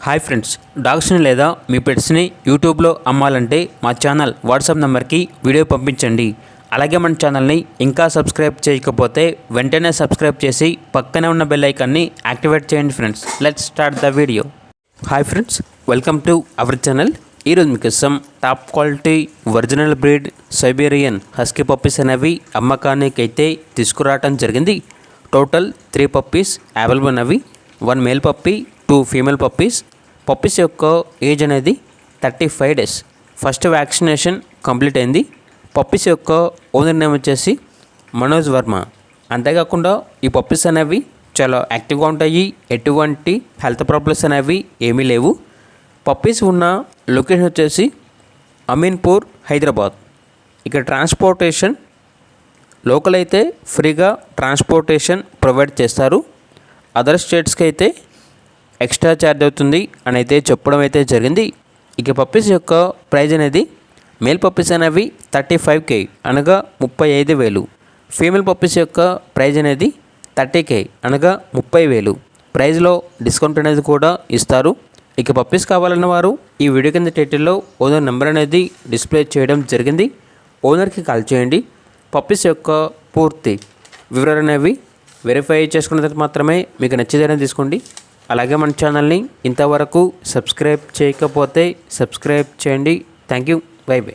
Hi friends, డాగ్స్ని లేదా మీ పెట్స్ని యూట్యూబ్లో అమ్మాలంటే మా ఛానల్ వాట్సాప్ నెంబర్కి వీడియో పంపించండి. అలాగే మన ఛానల్ని ఇంకా సబ్స్క్రైబ్ చేయకపోతే వెంటనే సబ్స్క్రైబ్ చేసి పక్కనే ఉన్న బెల్ ఐకాన్ని యాక్టివేట్ చేయండి friends. Let's start the video. Hi friends, welcome to our channel. ఈరోజు మీకోసం top quality original breed Siberian husky puppies అనేవి అమ్మకానికి అయితే తీసుకురావడం జరిగింది. టోటల్ 3 పప్పీస్ అవైలబుల్ ఉన్నవి. 1 male puppy, 2 female puppies. Puppies యొక్క ఏజ్ అనేది 35 డేస్. ఫస్ట్ వ్యాక్సినేషన్ కంప్లీట్ అయింది. పప్పీస్ యొక్క ఓనర్ నేమ్ వచ్చేసి మనోజ్ వర్మ. అంతేకాకుండా ఈ పప్పీస్ అనేవి చాలా యాక్టివ్గా ఉంటాయి. ఎటువంటి హెల్త్ ప్రాబ్లమ్స్ అనేవి ఏమీ లేవు. పప్పీస్ ఉన్న లొకేషన్ వచ్చేసి అమీన్పూర్, హైదరాబాద్. ఇక్కడ ట్రాన్స్పోర్టేషన్ లోకల్ అయితే ఫ్రీగా ట్రాన్స్పోర్టేషన్ ప్రొవైడ్ చేస్తారు. అదర్ స్టేట్స్కి అయితే ఎక్స్ట్రా ఛార్జ్ అవుతుంది అని అయితే చెప్పడం అయితే జరిగింది. ఇక పప్పీస్ యొక్క ప్రైజ్ అనేది మేల్ పప్పీస్ అనేవి 35K అనగా 35,000. ఫీమేల్ పప్పీస్ యొక్క ప్రైజ్ అనేది 30K అనగా 30,000. ప్రైజ్లో డిస్కౌంట్ అనేది కూడా ఇస్తారు. ఇక పప్పీస్ కావాలన్న వారు ఈ వీడియో కింద టైటిల్లో ఓనర్ నెంబర్ అనేది డిస్ప్లే చేయడం జరిగింది. ఓనర్కి కాల్ చేయండి. పప్పీస్ యొక్క పూర్తి వివరాలు అనేవి వెరిఫై చేసుకున్న తర్వాత మాత్రమే మీకు నచ్చేదైనా తీసుకోండి. అలాగే మన ఛానల్ని ఇంతవరకు సబ్స్క్రైబ్ చేయకపోతే సబ్స్క్రైబ్ చేయండి. Thank you. By by.